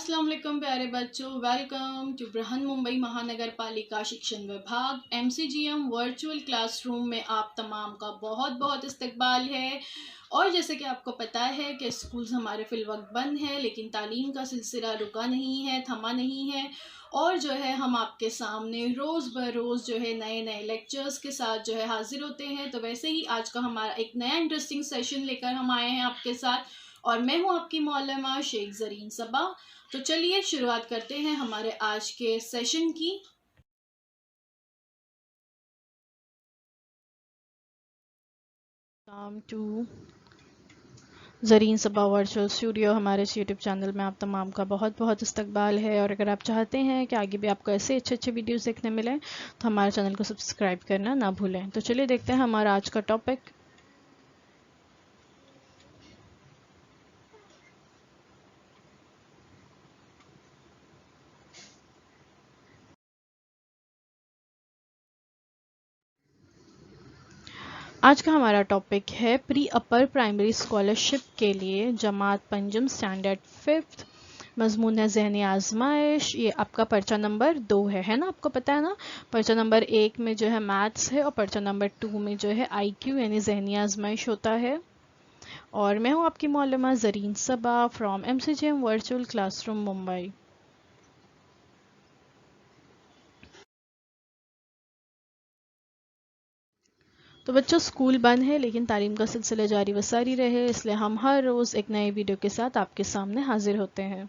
अस्सलाम वालेकुम प्यारे बच्चों, वेलकम टू बृहन मुंबई महानगर पालिका शिक्षण विभाग MCGM वर्चुअल क्लासरूम में आप तमाम का बहुत बहुत इस्तकबाल है। और जैसे कि आपको पता है कि स्कूल्स हमारे फिलवक्त बंद हैं, लेकिन तालीम का सिलसिला रुका नहीं है, थमा नहीं है। और जो है हम आपके सामने रोज़ ब रोज़ जो है नए नए लेक्चर्स के साथ जो है हाजिर होते हैं। तो वैसे ही आज का हमारा एक नया इंटरेस्टिंग सेशन लेकर हम आए हैं आपके साथ, और मैं हूं आपकी मौलमा शेख जरीन सबा। तो चलिए शुरुआत करते हैं हमारे आज के सेशन की। To Zareen Saba virtual studio, हमारे इस यूट्यूब चैनल में आप तमाम का बहुत बहुत इस्तकबाल है। और अगर आप चाहते हैं कि आगे भी आपको ऐसे अच्छे अच्छे वीडियोस देखने मिलें तो हमारे चैनल को सब्सक्राइब करना ना भूलें। तो चलिए देखते हैं हमारा आज का टॉपिक। आज का हमारा टॉपिक है प्री अपर प्राइमरी स्कॉलरशिप के लिए जमात पंजम स्टैंडर्ड 5th। मजमून है ज़हनी आजमाइश। ये आपका पर्चा नंबर 2 है ना, आपको पता है ना। पर्चा नंबर 1 में जो है मैथ्स है और पर्चा नंबर 2 में जो है IQ यानी ज़हनी आजमाइश होता है। और मैं हूँ आपकी मौलमा Zareen Saba from MCGM virtual classroom Mumbai. तो बच्चों, स्कूल बंद है लेकिन तालीम का सिलसिला जारी व सारी रहे, इसलिए हम हर रोज़ एक नए वीडियो के साथ आपके सामने हाजिर होते हैं।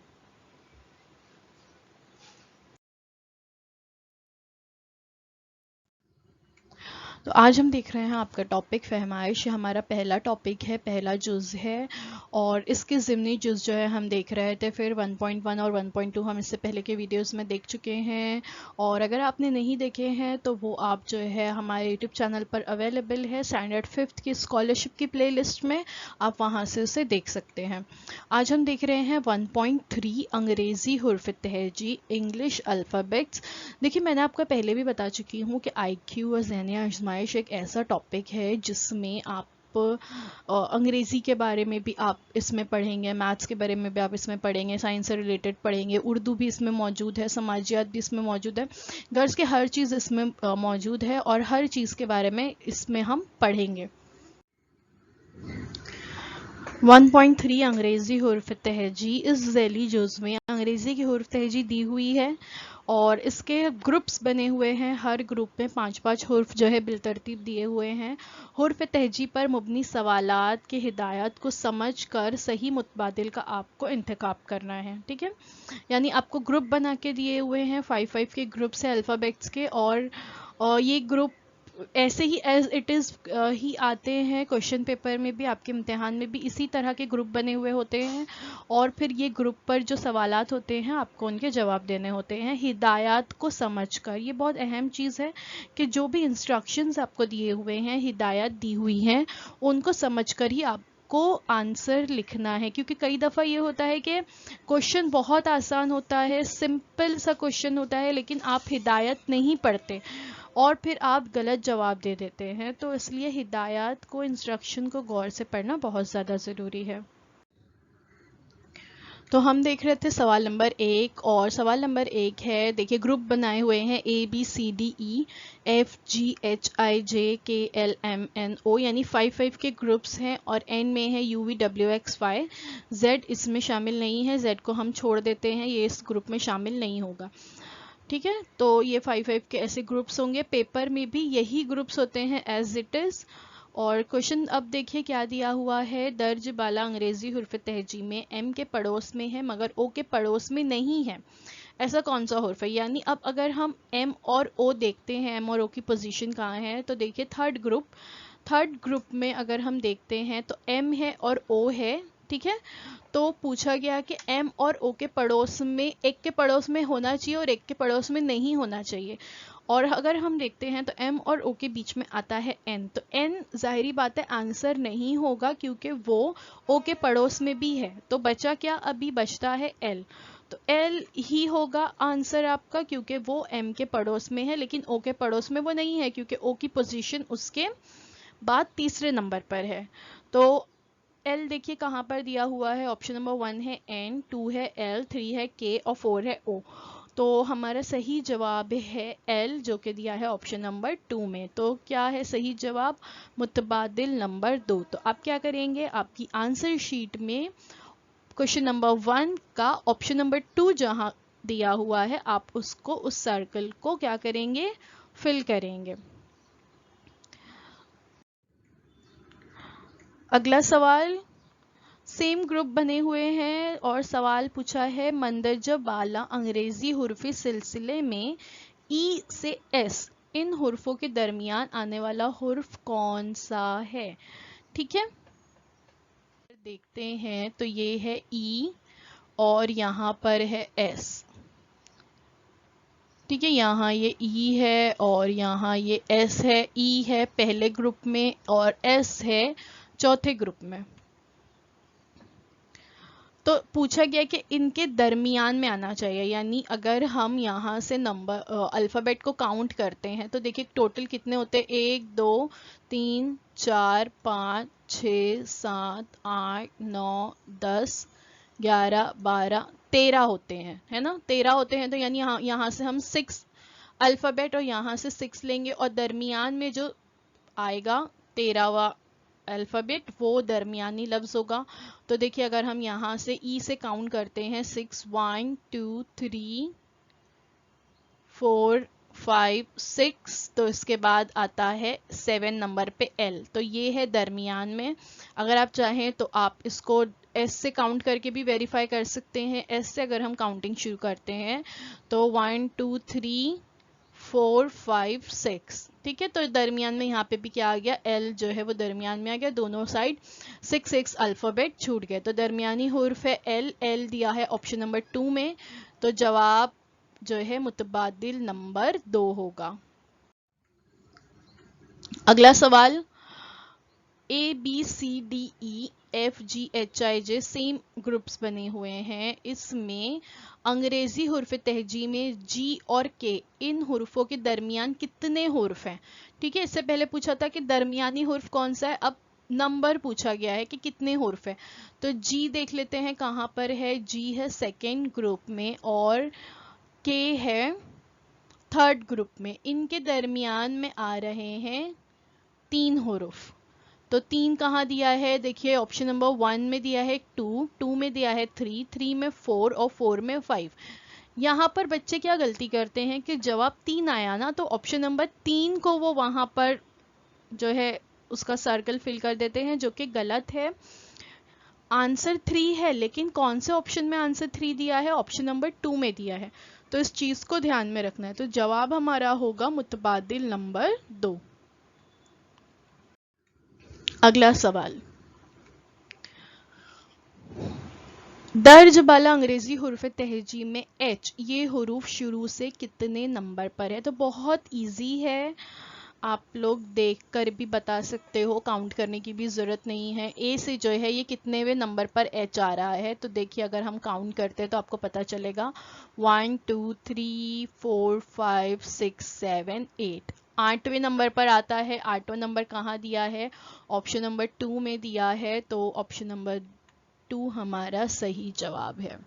तो आज हम देख रहे हैं आपका टॉपिक फहमाइश। ये हमारा पहला टॉपिक है, पहला जुज़ है। और इसके ज़िमनी जुज़ जो है हम देख रहे थे। फिर 1.1 और 1.2 हम इससे पहले के वीडियोस में देख चुके हैं। और अगर आपने नहीं देखे हैं तो वो आप जो है हमारे यूट्यूब चैनल पर अवेलेबल है स्टैंडर्ड 5th की स्कॉलरशिप की प्लेलिस्ट में, आप वहाँ से उसे देख सकते हैं। आज हम देख रहे हैं 1.3 अंग्रेज़ी हुर्फ तहजी इंग्लिश अल्फ़ाबेट्स। देखिए, मैंने आपको पहले भी बता चुकी हूँ कि IQ और ज़हनी आजमाइश एक ऐसा टॉपिक है जिसमें आप अंग्रेज़ी के बारे में भी आप इसमें पढ़ेंगे, मैथ्स के बारे में भी आप इसमें पढ़ेंगे, साइंस से रिलेटेड पढ़ेंगे, उर्दू भी इसमें मौजूद है, समाजियात भी इसमें मौजूद है, गर्ल्स के हर चीज़ इसमें मौजूद है और हर चीज़ के बारे में इसमें हम पढ़ेंगे। 1.3 अंग्रेज़ी हुर्फ तहजी। इस ज़ैली जुज़ में अंग्रेज़ी की हुर्फ तहजी दी हुई है और इसके ग्रुप्स बने हुए हैं। हर ग्रुप में 5-5 हुर्फ जो है बिलतरतीब दिए हुए हैं। हुर्फ तहजी पर मुबनी सवालात की हिदायत को समझ कर सही मुतबादिल का आपको इंतखाब करना है। ठीक है, यानी आपको ग्रुप बना के दिए हुए हैं, 5-5 के ग्रुप्स हैं अल्फ़ाबेट्स के। और ये ग्रुप ऐसे ही एज इट इज़ ही आते हैं क्वेश्चन पेपर में भी, आपके इम्तिहान में भी इसी तरह के ग्रुप बने हुए होते हैं। और फिर ये ग्रुप पर जो सवालात होते हैं आपको उनके जवाब देने होते हैं हिदायत को समझकर। ये बहुत अहम चीज़ है कि जो भी इंस्ट्रक्शंस आपको दिए हुए हैं, हिदायत दी हुई हैं, उनको समझकर ही आप को आंसर लिखना है। क्योंकि कई दफ़ा ये होता है कि क्वेश्चन बहुत आसान होता है, सिंपल सा क्वेश्चन होता है, लेकिन आप हिदायत नहीं पढ़ते और फिर आप गलत जवाब दे देते हैं। तो इसलिए हिदायत को, इंस्ट्रक्शन को गौर से पढ़ना बहुत ज़्यादा ज़रूरी है। तो हम देख रहे थे सवाल नंबर 1, और सवाल नंबर 1 है, देखिए ग्रुप बनाए हुए हैं ABCDEFGHIJKLMNO, यानी 5-5 के ग्रुप्स हैं और N में है UVWXY। Z इसमें शामिल नहीं है, Z को हम छोड़ देते हैं, ये इस ग्रुप में शामिल नहीं होगा। ठीक है, तो ये 5-5 के ऐसे ग्रुप्स होंगे। पेपर में भी यही ग्रुप्स होते हैं एज इट इज़। और क्वेश्चन अब देखिए क्या दिया हुआ है। दर्ज बाला अंग्रेजी हुर्फ तहजी में M के पड़ोस में है मगर O के पड़ोस में नहीं है, ऐसा कौन सा हुर्फ है। यानी अब अगर हम M और O देखते हैं, M और O की पोजीशन कहाँ है, तो देखिए थर्ड ग्रुप में अगर हम देखते हैं तो M है और O है। ठीक है, तो पूछा गया कि M और O के पड़ोस में, एक के पड़ोस में होना चाहिए और एक के पड़ोस में नहीं होना चाहिए। और अगर हम देखते हैं तो M और O के बीच में आता है N, तो N जाहिरी बात है आंसर नहीं होगा क्योंकि वो O के पड़ोस में भी है। तो बचा क्या, अभी बचता है L, तो L ही होगा आंसर आपका क्योंकि वो M के पड़ोस में है, लेकिन O के पड़ोस में वो नहीं है क्योंकि O की पोजीशन उसके बाद तीसरे नंबर पर है। तो एल देखिए कहाँ पर दिया हुआ है, ऑप्शन नंबर 1 है एन, 2 है एल, 3 है के और 4 है ओ। तो हमारा सही जवाब है एल, जो कि दिया है ऑप्शन नंबर 2 में। तो क्या है सही जवाब, मुतबादिल नंबर 2। तो आप क्या करेंगे, आपकी आंसर शीट में क्वेश्चन नंबर 1 का ऑप्शन नंबर 2 जहां दिया हुआ है, आप उसको, उस सर्कल को क्या करेंगे, फिल करेंगे। अगला सवाल, सेम ग्रुप बने हुए हैं और सवाल पूछा है मंदरजा वाला अंग्रेजी हुर्फी सिलसिले में ई से एस इन हुर्फों के दरमियान आने वाला हुर्फ कौन सा है। ठीक है, देखते हैं। तो ये है ई और यहाँ पर है एस। ठीक है, यहाँ ये ई है और यहाँ ये एस है। ई है पहले ग्रुप में और एस है चौथे ग्रुप में। तो पूछा गया कि इनके दरमियान में आना चाहिए, यानी अगर हम यहाँ से नंबर अल्फ़ाबेट को काउंट करते हैं तो देखिए टोटल कितने होते हैं, 1 2 3 4 5 6 7 8 9 10 11 12 13 होते हैं, है ना। 13 होते हैं, तो यानी यहाँ से हम 6 अल्फ़ाबेट और यहाँ से 6 लेंगे और दरमियान में जो आएगा 13वां अल्फ़ाबेट वो दरमियानी लफ्ज़ होगा। तो देखिए अगर हम यहाँ से ई से काउंट करते हैं 6 1 2 3 4 5 6, तो इसके बाद आता है 7 नंबर पे एल, तो ये है दरमियान में। अगर आप चाहें तो आप इसको एस से काउंट करके भी वेरीफाई कर सकते हैं। एस से अगर हम काउंटिंग शुरू करते हैं तो 1 2 3 4 5 6, ठीक है। तो दरमियान में यहाँ पे भी क्या आ गया, एल जो है वो दरमियान में आ गया, दोनों साइड 6 अल्फ़ाबेट छूट गए। तो दरमियानी हुर्फ है एल, एल दिया है ऑप्शन नंबर 2 में। तो जवाब जो है मुतबादिल नंबर 2 होगा। अगला सवाल, A B C D E F G H I J same groups बने हुए हैं। इसमें अंग्रेजी हुर्फ तहजी में जी और के इन हुर्फों के दरमियान कितने हुर्फ हैं। ठीक है, इससे पहले पूछा था कि दरमियानी हुर्फ कौन सा है, अब नंबर पूछा गया है कि कितने हुर्फ है। तो जी देख लेते हैं कहाँ पर है, जी है सेकेंड ग्रुप में और के है थर्ड ग्रुप में। इनके दरमियान में आ रहे हैं 3 हुर्फ। तो 3 कहाँ दिया है, देखिए ऑप्शन नंबर 1 में दिया है 2, 2 में दिया है 3, 3 में 4 और 4 में 5। यहाँ पर बच्चे क्या गलती करते हैं कि जवाब 3 आया ना, तो ऑप्शन नंबर 3 को वो वहां पर जो है उसका सर्कल फिल कर देते हैं, जो कि गलत है। आंसर 3 है, लेकिन कौन से ऑप्शन में आंसर 3 दिया है, ऑप्शन नंबर 2 में दिया है। तो इस चीज को ध्यान में रखना है। तो जवाब हमारा होगा मुतबादिल नंबर 2। अगला सवाल, दर्ज बाला अंग्रेजी हुर्फ तहजी में एच ये हुरूफ शुरू से कितने नंबर पर है। तो बहुत इजी है, आप लोग देखकर भी बता सकते हो, काउंट करने की भी ज़रूरत नहीं है। ए से जो है ये कितनेवें नंबर पर एच आ रहा है, तो देखिए अगर हम काउंट करते हैं तो आपको पता चलेगा 1 2 3 4 5 6 7 8, 8वें नंबर पर आता है। 8वां नंबर कहाँ दिया है, ऑप्शन नंबर 2 में दिया है। तो ऑप्शन नंबर 2 हमारा सही जवाब है।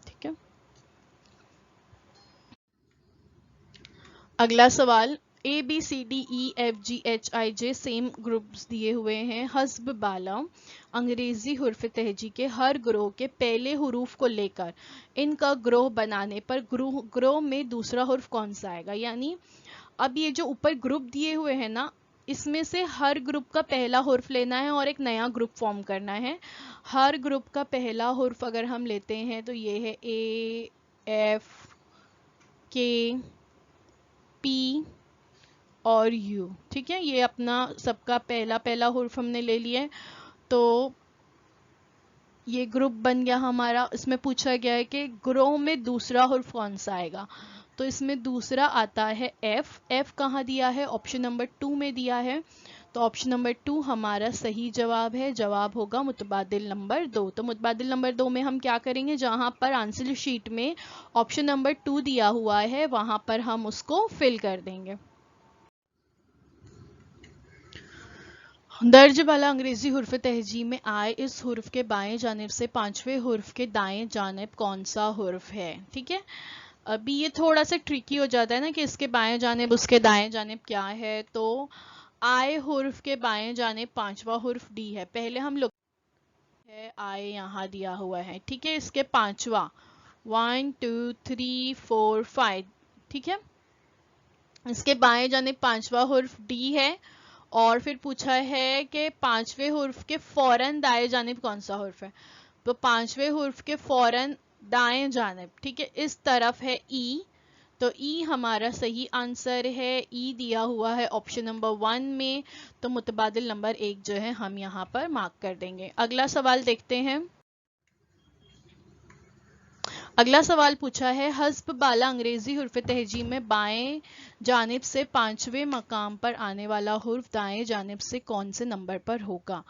ठीक है, अगला सवाल, A B C D E F G H I J same groups दिए हुए हैं। हस्ब बाला अंग्रेजी हुर्फ तहजी के हर ग्रोह के पहले हुरूफ को लेकर इनका ग्रोह बनाने पर ग्रोह में दूसरा हुर्फ कौन सा आएगा। यानी अब ये जो ऊपर ग्रुप दिए हुए हैं ना, इसमें से हर ग्रुप का पहला हुर्फ लेना है और एक नया ग्रुप फॉर्म करना है। हर ग्रुप का पहला हुर्फ अगर हम लेते हैं तो ये है ए एफ के पी और यू। ठीक है, ये अपना सबका पहला पहला हुर्फ हमने ले लिया है। तो ये ग्रुप बन गया हमारा। इसमें पूछा गया है कि ग्रोह में दूसरा हुर्फ कौन सा आएगा, तो इसमें दूसरा आता है एफ। एफ कहाँ दिया है, ऑप्शन नंबर 2 में दिया है। तो ऑप्शन नंबर 2 हमारा सही जवाब है। जवाब होगा मुतबादिल नंबर 2। तो मुतबादिल नंबर 2 में हम क्या करेंगे, जहां पर आंसर शीट में ऑप्शन नंबर 2 दिया हुआ है वहां पर हम उसको फिल कर देंगे। दर्ज वाला अंग्रेजी हुर्फ तहजी में आए इस हुर्फ के बाएं जानिब से पांचवें हुर्फ के दाएं जानिब कौन सा हुर्फ है। ठीक है, अभी ये थोड़ा सा ट्रिकी हो जाता है ना कि इसके बाएं जानिब उसके दाएं जानिब क्या है। तो आए हुर्फ के बाएं जानिब पांचवा हुर्फ डी है। पहले हम लोग है आए यहाँ दिया हुआ है, ठीक है, इसके पांचवा 1 2 3 4 5, ठीक है, इसके बाएं जानिब पांचवा हुर्फ डी है। और फिर पूछा है कि पांचवें हुर्फ के फौरन दाएं जानिब कौन सा हुर्फ है। तो पांचवें हुर्फ के फौरन दाएं जानिब, ठीक है, इस तरफ है ई। तो ई हमारा सही आंसर है, ई दिया हुआ है ऑप्शन नंबर 1 में। तो मुतबादिल नंबर 1 जो है हम यहाँ पर मार्क कर देंगे। अगला सवाल देखते हैं। अगला सवाल पूछा है हस्ब बाला अंग्रेजी हुर्फ तहजी में बाएं जानिब से पांचवें मकाम पर आने वाला हुर्फ दाएं जानिब से कौन से नंबर पर होगा।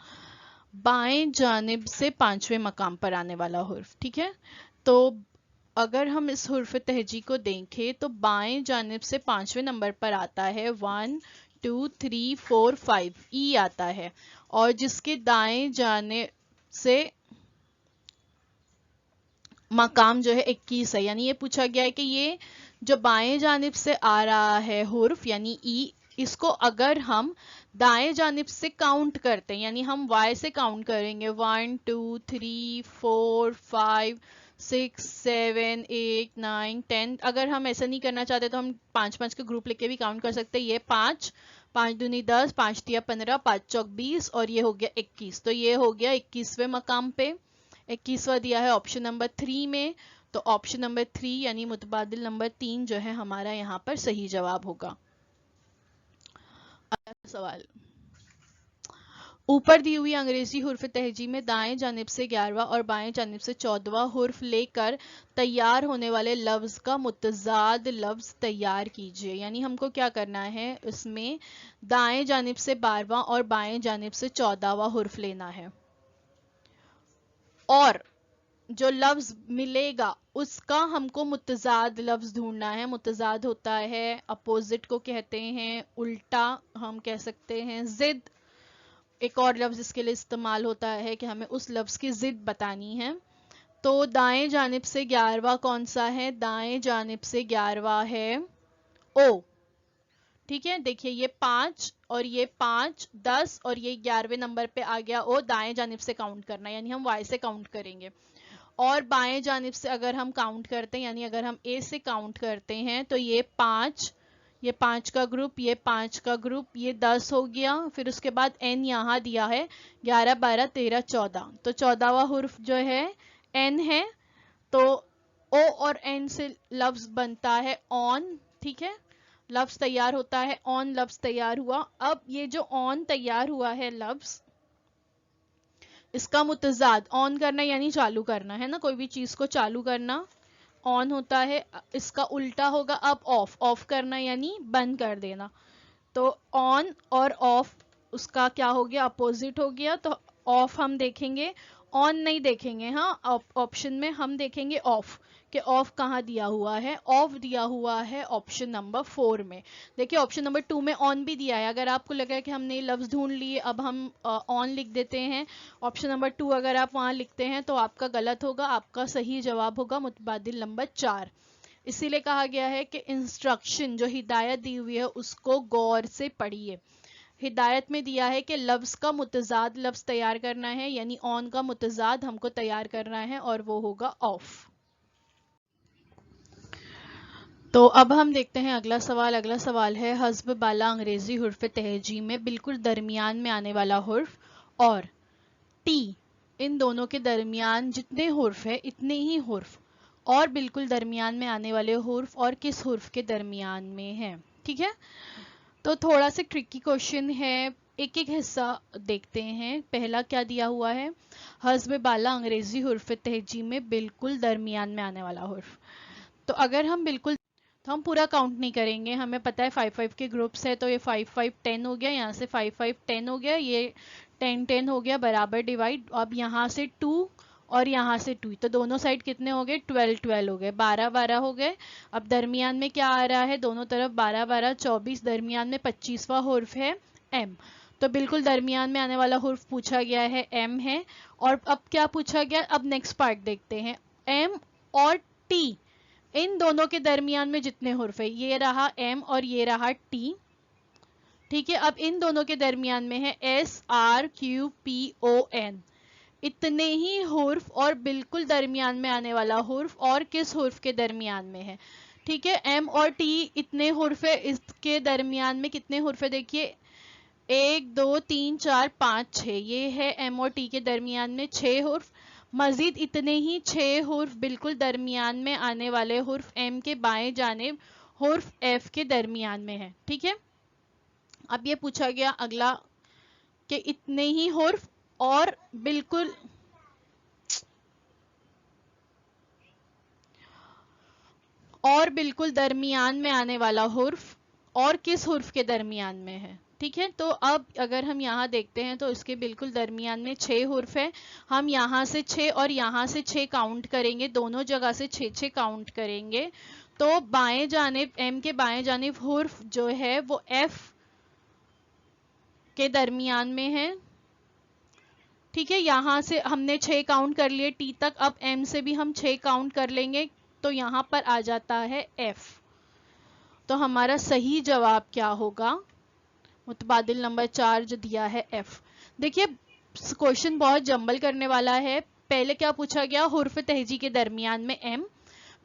बाएं जानिब से पांचवें मकाम पर आने वाला हुर्फ, ठीक है। तो अगर हम इस हुर्फ तहजी को देखें तो बाएं जानिब से पांचवें नंबर पर आता है 1 2 3 4 5, ई आता है। और जिसके दाएं जानिब से मकाम जो है 21 है, यानी ये पूछा गया है कि ये जो बाएं जानिब से आ रहा है हुर्फ यानी ई, इसको अगर हम दाएं जानिब से काउंट करते हैं, यानी हम y से काउंट करेंगे 1 2 3 4 5 6 7 8 9 10। अगर हम ऐसा नहीं करना चाहते तो हम 5 5 के ग्रुप लेके भी काउंट कर सकते हैं। ये 5 5 दूनी 10, 5 तिया 15, 5 चौक 20 और ये हो गया 21। तो ये हो गया 21वें मकाम पे। 21वां दिया है ऑप्शन नंबर 3 में। तो ऑप्शन नंबर 3 यानी मुतबादिल नंबर 3 जो है हमारा यहाँ पर सही जवाब होगा। अगला सवाल, ऊपर दी हुई अंग्रेजी हुर्फ तहजी में दाएं जानिब से 11वां और बाएं जानिब से 14वां हुर्फ लेकर तैयार होने वाले लफ्ज का मुतजाद लफ्ज तैयार कीजिए। यानी हमको क्या करना है, इसमें दाएं जानिब से 12वां और बाएं जानिब से 14वां हुर्फ लेना है और जो लफ्ज मिलेगा उसका हमको मुतजाद लफ्ज ढूंढना है। मुतजाद होता है अपोजिट को कहते हैं, उल्टा हम कह सकते हैं, जिद एक और लफ्ज इसके लिए इस्तेमाल होता है कि हमें उस लफ्ज की जिद बतानी है। तो दाएं जानिब से 11वां कौन सा है, दाएं जानिब से 11वां है ओ, ठीक है। देखिए ये 5 और ये 5 10 और ये 11वें नंबर पे आ गया ओ। दाएं जानिब से काउंट करना यानी हम y से काउंट करेंगे। और बाएं जानिब से अगर हम काउंट करते हैं यानी अगर हम a से काउंट करते हैं तो ये 5, ये 5 का ग्रुप, ये 5 का ग्रुप, ये 10 हो गया। फिर उसके बाद n यहाँ दिया है 11 12 13 14। तो 14वां हुर्फ जो है n है। तो o और n से लफ्ज बनता है ऑन, ठीक है, लफ्ज तैयार होता है ऑन, लफ्ज तैयार हुआ। अब ये जो ऑन तैयार हुआ है लफ्ज, इसका मुतजाद ऑन करना यानी चालू करना है ना, कोई भी चीज को चालू करना ऑन होता है। इसका उल्टा होगा अब ऑफ, ऑफ करना यानी बंद कर देना। तो ऑन और ऑफ उसका क्या हो गया, अपोजिट हो गया। तो ऑफ हम देखेंगे, ऑन नहीं देखेंगे। हाँ, ऑप्शन में हम देखेंगे ऑफ कि ऑफ कहाँ दिया हुआ है। ऑफ दिया हुआ है ऑप्शन नंबर 4 में। देखिए ऑप्शन नंबर 2 में ऑन भी दिया है। अगर आपको लगा कि हमने लफ्ज ढूंढ लिए अब हम ऑन लिख देते हैं, ऑप्शन नंबर 2 अगर आप वहां लिखते हैं तो आपका गलत होगा। आपका सही जवाब होगा मुतबादिल नंबर 4। इसीलिए कहा गया है कि इंस्ट्रक्शन जो हिदायत दी हुई है उसको गौर से पढ़िए। हिदायत में दिया है कि लफ्ज का मुतजाद लफ्ज तैयार करना है यानी ऑन का मुतजाद हमको तैयार करना है और वो होगा ऑफ। तो अब हम देखते हैं अगला सवाल। अगला सवाल है हस्ब बाला अंग्रेजी हुर्फ तहजी में बिल्कुल दरमियान में आने वाला हुर्फ और टी, इन दोनों के दरमियान जितने हुर्फ है इतने ही हुर्फ और बिल्कुल दरमियान में आने वाले हुर्फ और किस हुर्फ के दरमियान में है। ठीक है, तो थोड़ा सा ट्रिकी क्वेश्चन है, एक एक हिस्सा देखते हैं। पहला क्या दिया हुआ है, हस्ब बाला अंग्रेजी हुर्फ तहजी में बिल्कुल दरमियान में आने वाला हुर्फ। तो अगर हम बिल्कुल, तो हम पूरा काउंट नहीं करेंगे, हमें पता है 5 5 के ग्रुप्स है। तो ये 5 5 10 हो गया, यहाँ से 5 5 10 हो गया, ये 10 10 हो गया, बराबर डिवाइड। अब यहाँ से 2 और यहाँ से 2, तो दोनों साइड कितने हो गए, 12 12 हो गए, 12 12 हो गए। अब दरमियान में क्या आ रहा है, दोनों तरफ 12 12 24, दरमियान में 25वां हुर्फ है एम। तो बिल्कुल दरमियान में आने वाला हुर्फ पूछा गया है एम है। और अब क्या पूछा गया, अब नेक्स्ट पार्ट देखते हैं। एम और टी, इन दोनों के दरमियान में जितने हुर्फ है, ये रहा एम और ये रहा टी, ठीक है। अब इन दोनों के दरमियान में है S R Q P O N, इतने ही हुर्फ और बिल्कुल दरमियान में आने वाला हुर्फ और किस हुर्फ के दरमियान में है, ठीक है। एम और टी इतने हुर्फ है, इसके दरमियान में कितने हुर्फ है, देखिए 1 2 3 4 5 6, ये है एम और टी के दरमियान में 6 हुर्फ। मजीद इतने ही 6 हुर्फ बिल्कुल दरमियान में आने वाले हुर्फ एम के बाएं जानिब हुर्फ एफ के दरमियान में है, ठीक है। अब ये पूछा गया अगला कि इतने ही हुर्फ और बिल्कुल दरमियान में आने वाला हुर्फ और किस हुर्फ के दरमियान में है, ठीक है। तो अब अगर हम यहाँ देखते हैं तो इसके बिल्कुल दरमियान में 6 हुर्फ है। हम यहाँ से 6 और यहाँ से 6 काउंट करेंगे, दोनों जगह से 6 काउंट करेंगे। तो बाएं जानिब, एम के बाएं जानिब हुर्फ जो है वो एफ के दरमियान में है, ठीक है। यहाँ से हमने 6 काउंट कर लिए टी तक, अब एम से भी हम 6 काउंट कर लेंगे, तो यहाँ पर आ जाता है एफ। तो हमारा सही जवाब क्या होगा, मुतबादिल नंबर 4 जो दिया है एफ। देखिए क्वेश्चन बहुत जंबल करने वाला है। पहले क्या पूछा गया, हुर्फ तहजी के दरमियान में एम,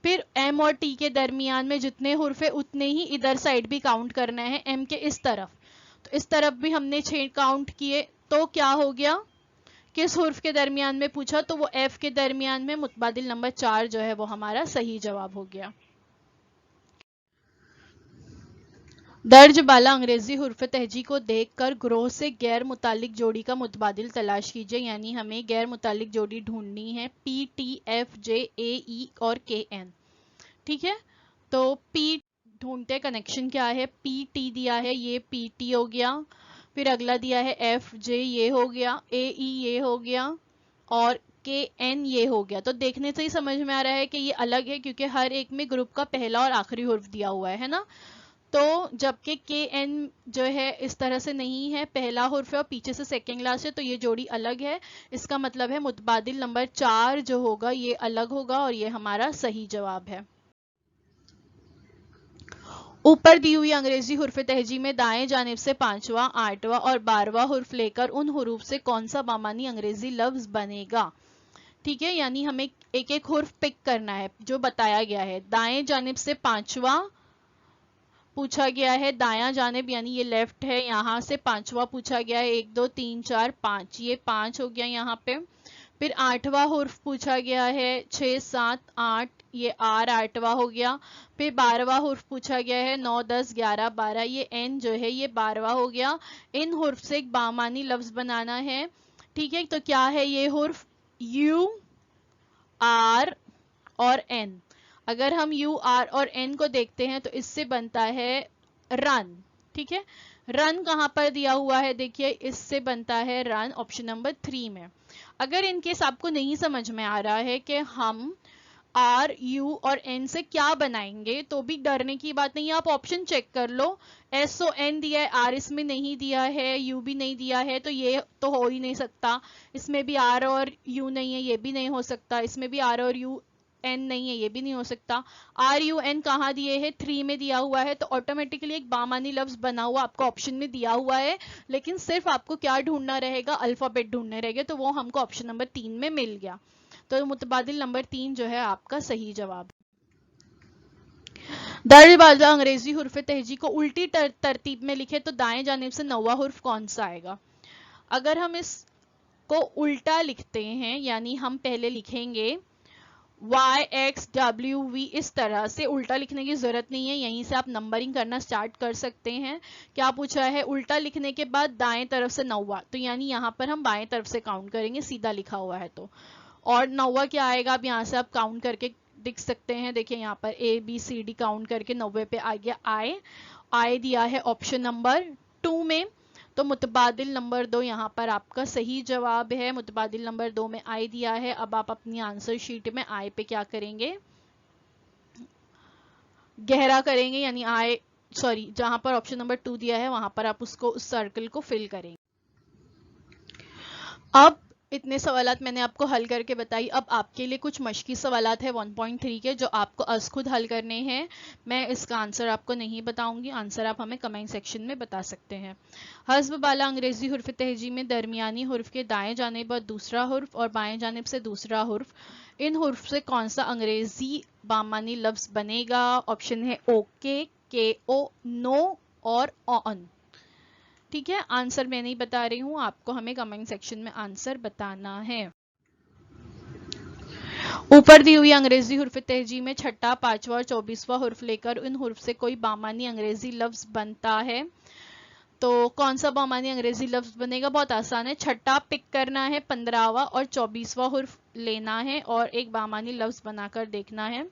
फिर एम और टी के दरमियान में जितने हुर्फ है उतने ही इधर साइड भी काउंट करना है, एम के इस तरफ। तो इस तरफ भी हमने 6 काउंट किए, तो क्या हो गया, किस हुर्फ के दरमियान में पूछा, तो वो एफ के दरमियान में। मुतबादिल नंबर 4 जो है वो हमारा सही जवाब हो गया। दर्ज बाला अंग्रेजी हुर्फ तहजी को देखकर ग्रोह से गैर मुतालिक जोड़ी का मुतबादिल तलाश कीजिए, यानी हमें गैर मुतालिक जोड़ी ढूंढनी है पी टी एफ जे ए ई और के एन, ठीक है। तो पी ढूंढते, कनेक्शन क्या है, पी टी दिया है, ये पी टी हो गया, फिर अगला दिया है एफ जे, ये हो गया, ए ई ये हो गया, और के एन ये हो गया। तो देखने से ही समझ में आ रहा है कि ये अलग है, क्योंकि हर एक में ग्रुप का पहला और आखिरी हुर्फ दिया हुआ है ना। तो जबकि के एन जो है इस तरह से नहीं है, पहला हुर्फ है और पीछे से सेकेंड लास्ट है, तो ये जोड़ी अलग है। इसका मतलब है मुतबादिल नंबर 4 जो होगा ये अलग होगा, और ये हमारा सही जवाब है। ऊपर दी हुई अंग्रेजी हुर्फ तहजी में दाएं जानिब से 5वां, 8वां और 12वां हुर्फ लेकर उन हुरूफ से कौन सा बामानी अंग्रेजी लफ्ज बनेगा, ठीक है। यानी हमें एक एक हुर्फ पिक करना है जो बताया गया है। दाएं जानिब से 5वां पूछा गया है, दायां जानिब यानी ये लेफ्ट है, यहाँ से 5वां पूछा गया है, 1 2 3 4 5, ये 5 हो गया यहाँ पे। फिर 8वां हुर्फ पूछा गया है, 6 7 8, ये आर 8वां हो गया। फिर 12वां हुर्फ पूछा गया है, 9 10 11 12, ये एन जो है ये 12वां हो गया। इन हुर्फ से एक बामानी लफ्ज बनाना है, ठीक है। तो क्या है ये हुर्फ, यू आर और एन। अगर हम यू आर और एन को देखते हैं तो इससे बनता है रन, ठीक है। रन कहां पर दिया हुआ है, देखिए इससे बनता है रन ऑप्शन नंबर 3 में। अगर इनकेस आपको नहीं समझ में आ रहा है कि हम आर यू और एन से क्या बनाएंगे, तो भी डरने की बात नहीं है, आप ऑप्शन चेक कर लो। एस ओ एन दिया है, आर इसमें नहीं दिया है, यू भी नहीं दिया है, तो ये तो हो ही नहीं सकता। इसमें भी आर और यू नहीं है, ये भी नहीं हो सकता। इसमें भी आर और यू एन नहीं है, ये भी नहीं हो सकता। आर यू एन कहाँ दिए है, 3 में दिया हुआ है, तो ऑटोमेटिकली एक बामानी लफ्ज बना हुआ आपको ऑप्शन में दिया हुआ है। लेकिन सिर्फ आपको क्या ढूंढना रहेगा, अल्फाबेट ढूंढने रहेंगे, तो वो हमको ऑप्शन नंबर 3 में मिल गया। तो मुतबादिल नंबर 3 जो है आपका सही जवाब। दर्ज बाला अंग्रेजी हुर्फ तहजी को उल्टी तरतीब में लिखे तो दाएं जानिब से 9वां हुर्फ कौन सा आएगा। अगर हम इसको उल्टा लिखते हैं, यानी हम पहले लिखेंगे y x w v, इस तरह से उल्टा लिखने की जरूरत नहीं है, यहीं से आप नंबरिंग करना स्टार्ट कर सकते हैं। क्या पूछा है, उल्टा लिखने के बाद दाएं तरफ से 9वां, तो यानी यहाँ पर हम बाएं तरफ से काउंट करेंगे, सीधा लिखा हुआ है तो। और 9वां क्या आएगा, अब यहाँ से आप काउंट करके दिख सकते हैं, देखिए यहाँ पर A B C D count करके 90 पे आ गया आई दिया है ऑप्शन नंबर 2 में। तो मुतबादिल नंबर 2 यहाँ पर आपका सही जवाब है। मुतबादिल नंबर 2 में आई दिया है। अब आप अपनी आंसर शीट में आई पे क्या करेंगे, गहरा करेंगे, यानी आई जहां पर ऑप्शन नंबर 2 दिया है वहां पर आप उसको उस सर्कल को फिल करेंगे। अब इतने सवालात मैंने आपको हल करके बताई। अब आपके लिए कुछ मश्की सवालात है 1.3 के, जो आपको अस खुद हल करने हैं। मैं इसका आंसर आपको नहीं बताऊंगी, आंसर आप हमें कमेंट सेक्शन में बता सकते हैं। हस्ब बाला अंग्रेजी हुर्फ तहजी में दरमियानी हुर्फ के दाएं जानिब पर दूसरा हुर्फ और बाएं जानिब से दूसरा हुर्फ, इन हुर्फ से कौन सा अंग्रेजी बामानी लफ्ज बनेगा? ऑप्शन है ओके, के ओ, नो और ऑन। ठीक है, आंसर मैं नहीं बता रही हूँ, आपको हमें कमेंट सेक्शन में आंसर बताना है। ऊपर दी हुई अंग्रेजी हुर्फ तहजी में छठा, पांचवा और 24वां हुर्फ लेकर इन हुर्फ से कोई बामानी अंग्रेजी लफ्ज बनता है। तो कौन सा बामानी अंग्रेजी लफ्ज बनेगा? बहुत आसान है, छठा पिक करना है, 15वां और 24वां हुर्फ लेना है और एक बामानी लफ्ज बनाकर देखना है।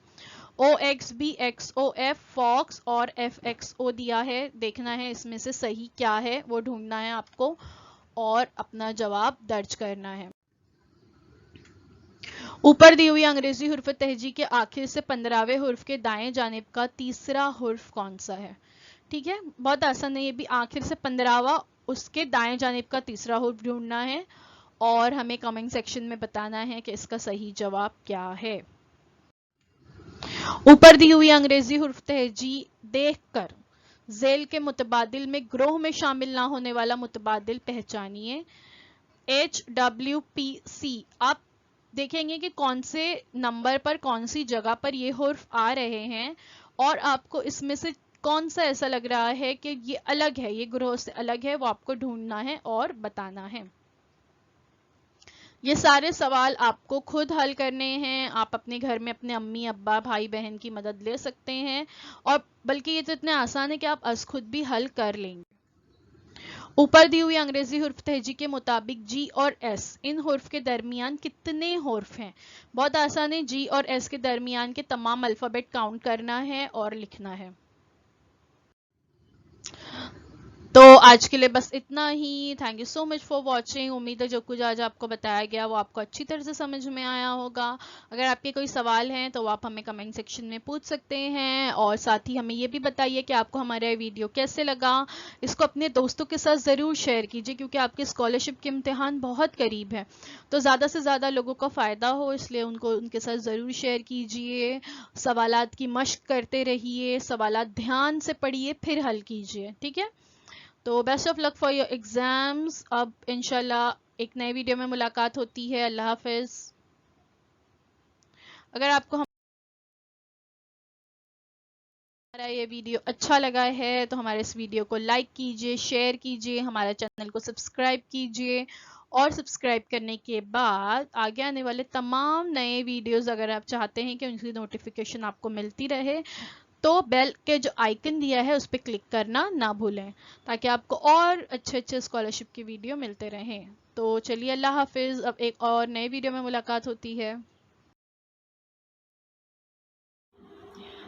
OXBXOF फॉक्स और FXO दिया है, देखना है इसमें से सही क्या है, वो ढूंढना है आपको और अपना जवाब दर्ज करना है। ऊपर दी हुई अंग्रेजी हुर्फ तहजी के आखिर से 15वें हुर्फ के दाएं जानिब का तीसरा हुर्फ कौन सा है? ठीक है, बहुत आसान है ये भी, आखिर से 15वां उसके दाएं जानिब का तीसरा हुर्फ ढूंढना है और हमें कमेंट सेक्शन में बताना है कि इसका सही जवाब क्या है। ऊपर दी हुई अंग्रेजी हुर्फ तहजी देखकर जेल के मुतबादिल में ग्रोह में शामिल ना होने वाला मुतबादिल पहचानिए। HWPC, आप देखेंगे कि कौन से नंबर पर कौन सी जगह पर ये हुर्फ आ रहे हैं और आपको इसमें से कौन सा ऐसा लग रहा है कि ये अलग है, ये ग्रोह से अलग है, वो आपको ढूंढना है और बताना है। ये सारे सवाल आपको खुद हल करने हैं, आप अपने घर में अपने अम्मी अब्बा भाई बहन की मदद ले सकते हैं और बल्कि ये तो इतने आसान है कि आप अस खुद भी हल कर लेंगे। ऊपर दी हुई अंग्रेजी हुर्फ तहजी के मुताबिक जी और एस, इन हुर्फ के दरमियान कितने हुर्फ हैं? बहुत आसान है, जी और एस के दरमियान के तमाम अल्फाबेट काउंट करना है और लिखना है। तो आज के लिए बस इतना ही। Thank you so much for watching. उम्मीद है जो कुछ आज आपको बताया गया वो आपको अच्छी तरह से समझ में आया होगा। अगर आपके कोई सवाल हैं तो आप हमें कमेंट सेक्शन में पूछ सकते हैं और साथ ही हमें ये भी बताइए कि आपको हमारा वीडियो कैसे लगा। इसको अपने दोस्तों के साथ ज़रूर शेयर कीजिए क्योंकि आपके स्कॉलरशिप के इम्तिहान बहुत करीब है, तो ज़्यादा से ज़्यादा लोगों का फ़ायदा हो, इसलिए उनको उनके साथ ज़रूर शेयर कीजिए। सवालात की मश्क करते रहिए, सवालात ध्यान से पढ़िए फिर हल कीजिए। ठीक है, तो best of luck for your exams. अब इंशाल्लाह एक नए वीडियो में मुलाकात होती है। अल्लाह हाफिज। अगर आपको हमारा ये वीडियो अच्छा लगा है तो हमारे इस वीडियो को लाइक कीजिए, शेयर कीजिए, हमारे चैनल को सब्सक्राइब कीजिए और सब्सक्राइब करने के बाद आगे आने वाले तमाम नए वीडियोस अगर आप चाहते हैं कि उनकी नोटिफिकेशन आपको मिलती रहे तो बेल के जो आइकन दिया है उस पर क्लिक करना ना भूलें ताकि आपको और अच्छे अच्छे स्कॉलरशिप की वीडियो मिलते रहें। तो चलिए, अल्लाह हाफिज़। अब एक और नए वीडियो में मुलाकात होती है।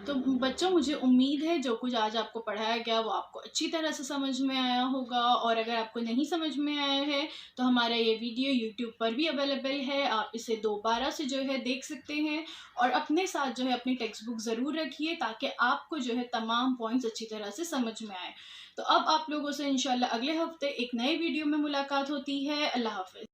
तो बच्चों, मुझे उम्मीद है जो कुछ आज आपको पढ़ाया गया वो आपको अच्छी तरह से समझ में आया होगा और अगर आपको नहीं समझ में आया है तो हमारा ये वीडियो यूट्यूब पर भी अवेलेबल है, आप इसे दोबारा से जो है देख सकते हैं और अपने साथ जो है अपनी टेक्स्ट बुक ज़रूर रखिए ताकि आपको जो है तमाम पॉइंट्स अच्छी तरह से समझ में आए। तो अब आप लोगों से इंशाल्लाह अगले हफ्ते एक नए वीडियो में मुलाकात होती है। अल्लाह हाफिज़।